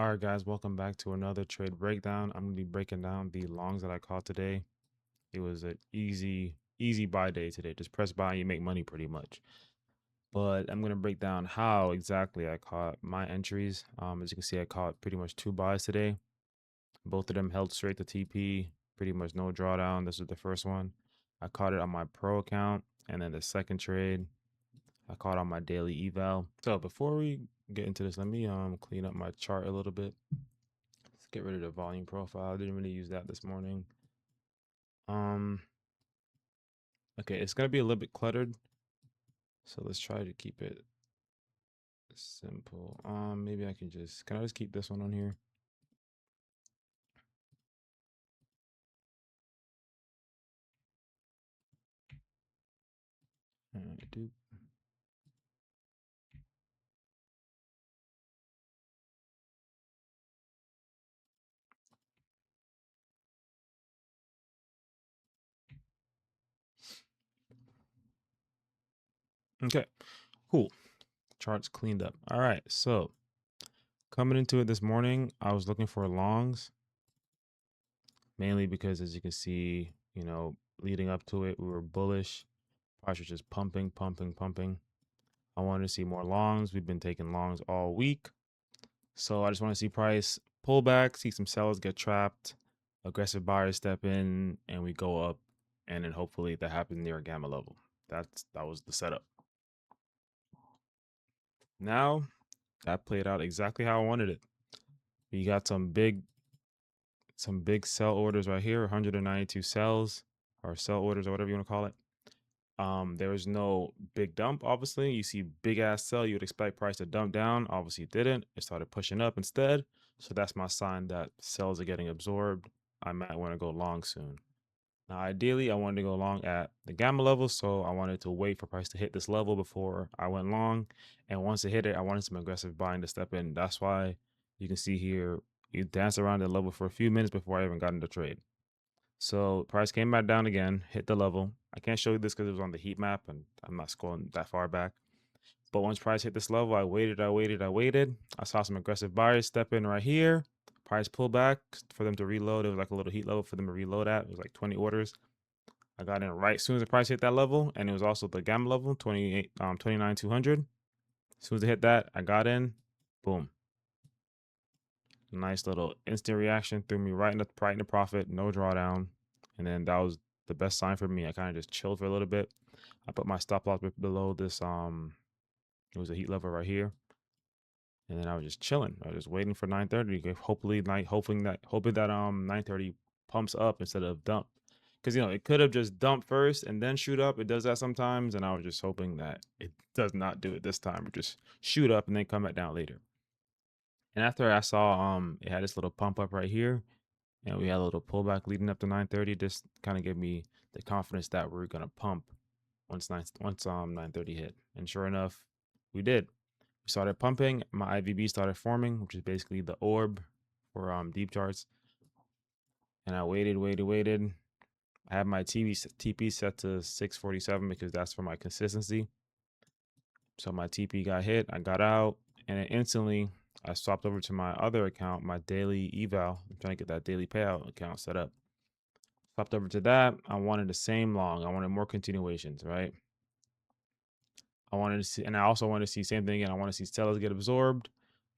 All right, guys, welcome back to another trade breakdown. I'm going to be breaking down the longs that I caught today. It was an easy buy day today. Just press buy and you make money pretty much. But I'm going to break down how exactly I caught my entries. As you can see, I caught pretty much two buys today. Both of them held straight to TP, pretty much no drawdown. This was the first one. I caught it on my pro account. And then the second trade, I caught on my daily eval. So before we get into this, let me clean up my chart a little bit. Let's get rid of the volume profile. I didn't really use that this morning. Um, okay, it's gonna be a little bit cluttered, so let's try to keep it simple. Maybe I can I just keep this one on here? Do okay, cool. Charts cleaned up. All right, so coming into it this morning, I was looking for longs, mainly because as you can see, leading up to it, we were bullish. Price was just pumping, pumping, pumping. I wanted to see more longs. We've been taking longs all week. So I just want to see price pull back, see some sellers get trapped, aggressive buyers step in, and we go up. And then hopefully that happens near a gamma level. That was the setup. Now that played out exactly how I wanted it. We got some big sell orders right here, 192 sells or sell orders or whatever you want to call it. There was no big dump, obviously. You see big ass sell, you would expect price to dump down. Obviously it didn't. It started pushing up instead. So that's my sign that sells are getting absorbed. I might want to go long soon. Now, ideally, I wanted to go long at the gamma level, so I wanted to wait for price to hit this level before I went long. And once it hit it, I wanted some aggressive buying to step in. That's why you can see here, you dance around the level for a few minutes before I even got into trade. So price came back down again, hit the level. I can't show you this because it was on the heat map and I'm not scrolling that far back. But once price hit this level, I waited. I saw some aggressive buyers step in right here. Price pulled back for them to reload. It was like a little heat level for them to reload at. It was like 20 orders. I got in right as soon as the price hit that level, and it was also the gamma level, 29,200. As soon as it hit that, I got in. Boom. Nice little instant reaction, threw me right in the profit, no drawdown. And then that was the best sign for me. I kind of just chilled for a little bit. I put my stop loss below this it was a heat level right here. And then I was just chilling. I was just waiting for 9:30. Hoping that 9:30 pumps up instead of dump. Because it could have just dumped first and then shoot up. It does that sometimes, and I was just hoping that it does not do it this time. It just shoot up and then come back down later. And after I saw it had this little pump up right here, and we had a little pullback leading up to 9:30. This kind of gave me the confidence that we are gonna pump once 9:30 hit. And sure enough, we did. We started pumping. My IVB started forming, which is basically the orb for Deepcharts. And I waited. I had my TP set to 647 because that's for my consistency. So my TP got hit. I got out, and then instantly I swapped over to my other account, my daily eval. I'm trying to get that daily payout account set up. Swapped over to that. I wanted the same long. I wanted more continuations, right? I wanted to see, and I also wanted to see same thing again. I want to see sellers get absorbed,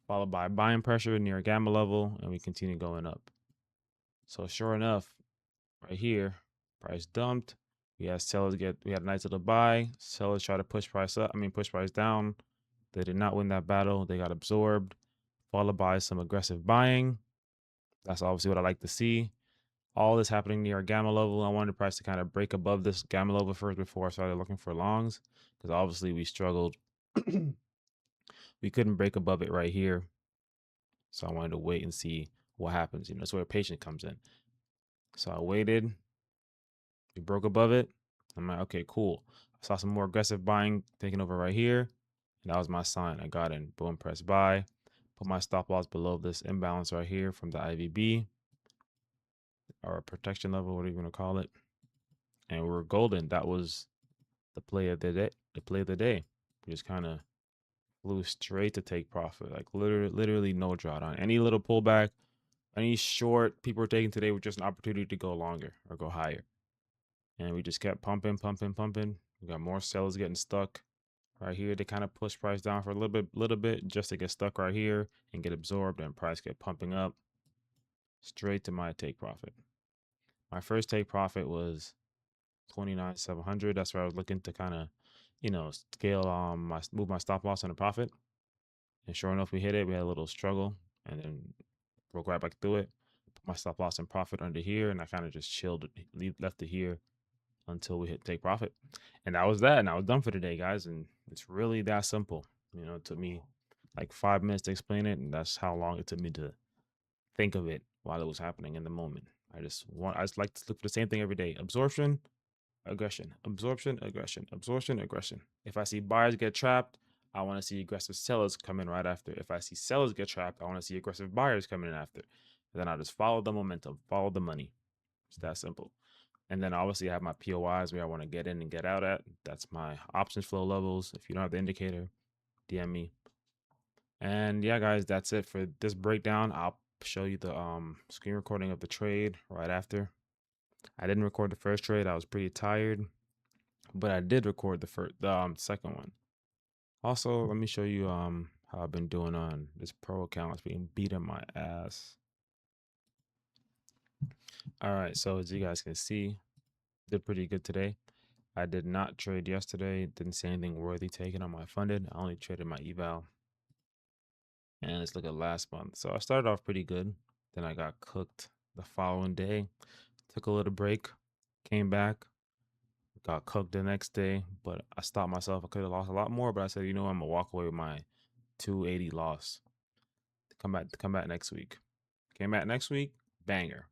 followed by buying pressure near a gamma level, and we continue going up. So sure enough, right here, price dumped. We had a nice little buy. Sellers try to push price up. Push price down. They did not win that battle. They got absorbed, followed by some aggressive buying. That's obviously what I like to see. All this happening near a gamma level. I wanted the price to kind of break above this gamma level first before I started looking for longs, because obviously we struggled. We couldn't break above it right here. So I wanted to wait and see what happens. That's where patience comes in. So I waited. We broke above it. I'm like, okay, cool. I saw some more aggressive buying taking over right here. And that was my sign. I got in. Boom, press buy. Put my stop loss below this imbalance right here from the IVB or protection level, whatever you want to call it. And we were golden. That was the play of the day. The play of the day. We just kind of flew straight to take profit. Like literally no drawdown. Any little pullback, any short people were taking today was just an opportunity to go longer or go higher. And we just kept pumping, pumping, pumping. We got more sellers getting stuck right here. They kind of push price down for a little bit just to get stuck right here and get absorbed, and price kept pumping up straight to my take profit. My first take profit was 29,700. That's where I was looking to kind of, scale move my stop loss and a profit. And sure enough, we hit it. We had a little struggle and then broke right back through it. Put my stop loss and profit under here, and I kind of just chilled it, left it here until we hit take profit. And that was that. And I was done for today, guys. And it's really that simple. It took me like 5 minutes to explain it, and that's how long it took me to think of it while it was happening in the moment. I just like to look for the same thing every day. Absorption, aggression, absorption, aggression, absorption, aggression. If I see buyers get trapped, I want to see aggressive sellers come in right after. If I see sellers get trapped, I want to see aggressive buyers coming in after. And then I just follow the momentum, follow the money. It's that simple. And then obviously I have my POIs where I want to get in and get out at. That's my options flow levels. If you don't have the indicator, DM me. And yeah, guys, that's it for this breakdown. I'll show you the screen recording of the trade right after. I didn't record the first trade. I was pretty tired, but I did record the second one. Also, let me show you how I've been doing on this pro account. It's being beating my ass. All right, so as you guys can see, did pretty good today. I did not trade yesterday. Didn't see anything worthy taken on my funded. I only traded my eval. And let's look at last month. So I started off pretty good. Then I got cooked the following day. Took a little break. Came back. Got cooked the next day. But I stopped myself. I could have lost a lot more. But I said, I'm going to walk away with my 280 loss. Come back next week. Came back next week. Banger.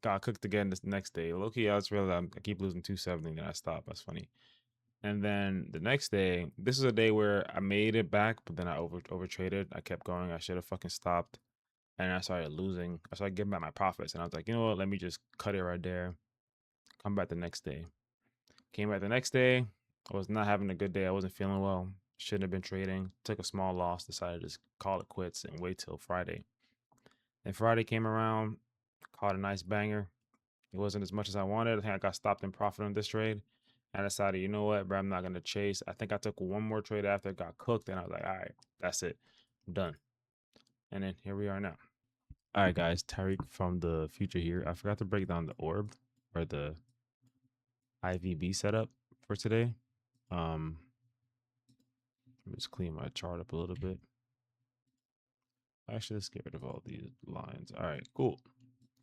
Got cooked again this next day. Low-key, I was realizing I keep losing 270. Then I stopped. That's funny. And then the next day, this is a day where I made it back, but then I over traded. I kept going. I should have fucking stopped. And I started losing. I started giving back my profits. And I was like, you know what? Let me just cut it right there. Come back the next day. Came back the next day. I was not having a good day. I wasn't feeling well. Shouldn't have been trading. Took a small loss. Decided to just call it quits and wait till Friday. And Friday came around. Caught a nice banger. It wasn't as much as I wanted. I think I got stopped in profit on this trade. I decided, you know what, bro, I'm not going to chase. I think I took one more trade after it got cooked, and I was like, all right, that's it. I'm done. And then here we are now. All right, guys, Tariq from the future here. I forgot to break down the orb or the IVB setup for today. Let me just clean my chart up a little bit. Actually, let's get rid of all these lines. All right, cool.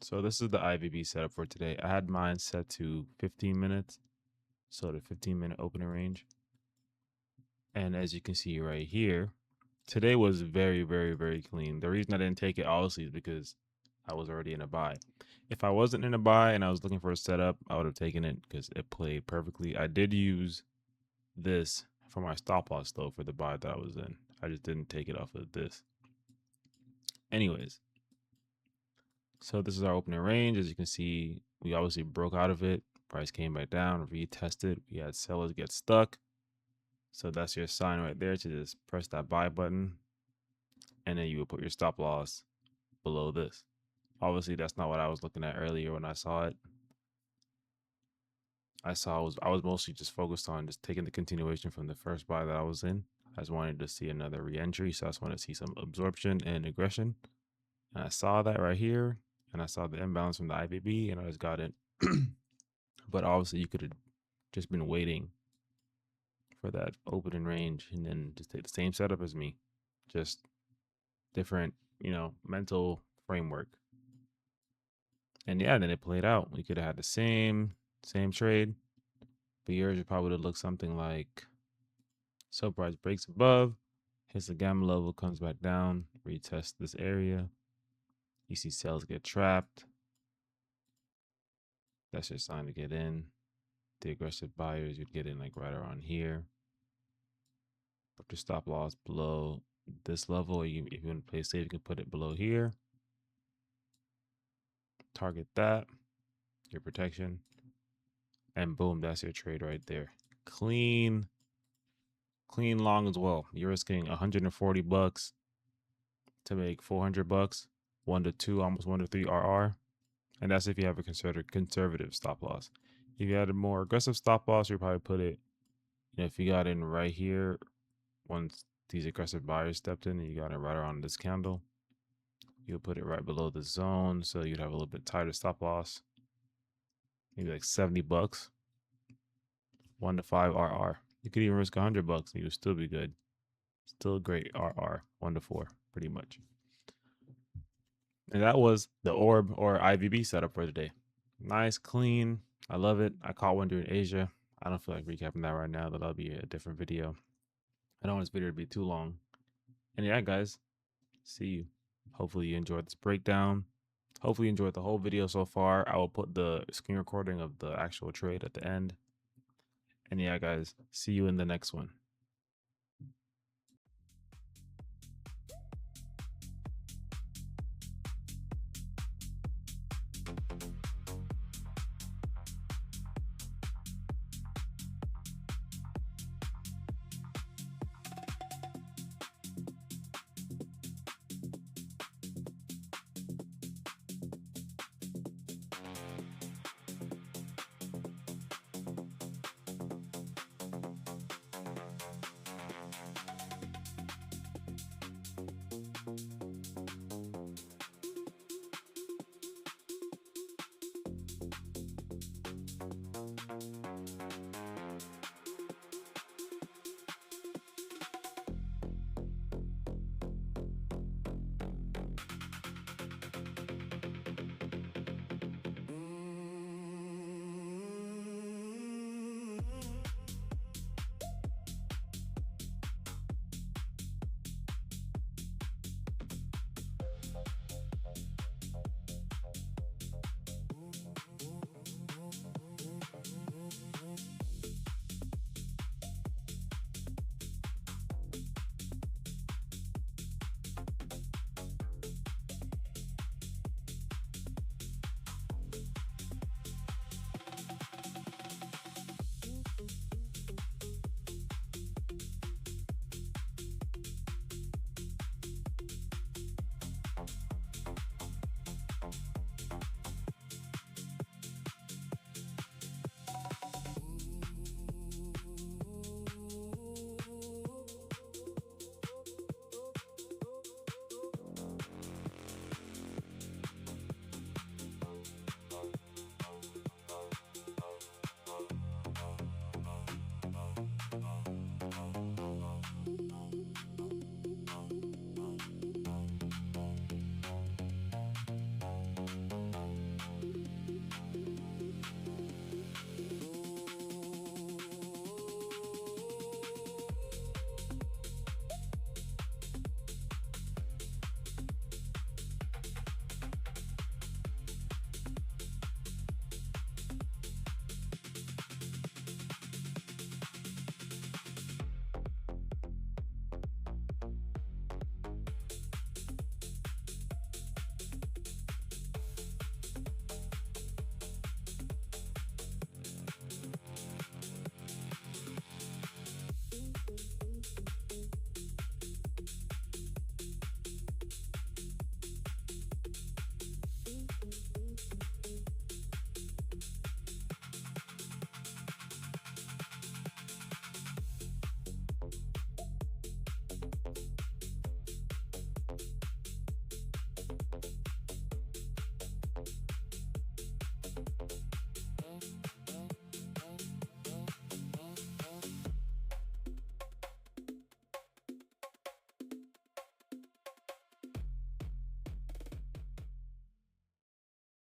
So this is the IVB setup for today. I had mine set to 15 minutes. So the 15-minute opening range. And as you can see right here, today was very, very, very clean. The reason I didn't take it, obviously, is because I was already in a buy. If I wasn't in a buy and I was looking for a setup, I would have taken it because it played perfectly. I did use this for my stop loss, though, for the buy that I was in. I just didn't take it off of this. Anyways, so this is our opening range. As you can see, we obviously broke out of it. Price came back down, retested. We had sellers get stuck. So that's your sign right there to just press that buy button. And then you would put your stop loss below this. Obviously, that's not what I was looking at earlier when I saw it. I was mostly just focused on just taking the continuation from the first buy that I was in. I just wanted to see another re-entry. So I just wanted to see some absorption and aggression. And I saw that right here. And I saw the imbalance from the IVB and I just got it. But obviously you could have just been waiting for that opening range and then just take the same setup as me. Just different, mental framework. And yeah, then it played out. We could have had the same trade, but yours would probably look something like so price breaks above, hits the gamma level, comes back down, retest this area. You see sales get trapped. That's your sign to get in. The aggressive buyers, you'd get in like right around here. Put your stop loss below this level. If you want to play safe, you can put it below here. Target that, your protection. And boom, that's your trade right there. Clean clean long as well. You're risking 140 bucks to make 400 bucks, 1 to 2, almost 1 to 3 RR. And that's if you have a conservative stop loss. If you had a more aggressive stop loss, you probably put it, if you got in right here, once these aggressive buyers stepped in and you got it right around this candle, you'll put it right below the zone. So you'd have a little bit tighter stop loss, maybe like 70 bucks, 1 to 5 RR. You could even risk 100 bucks and you'll still be good. Still a great RR, 1 to 4, pretty much. And that was the orb or IVB setup for today. Nice, clean. I love it. I caught one during Asia. I don't feel like recapping that right now. That'll be a different video. I don't want this video to be too long. And yeah, guys, see you. Hopefully you enjoyed this breakdown. Hopefully you enjoyed the whole video so far. I will put the screen recording of the actual trade at the end. And yeah, guys, see you in the next one.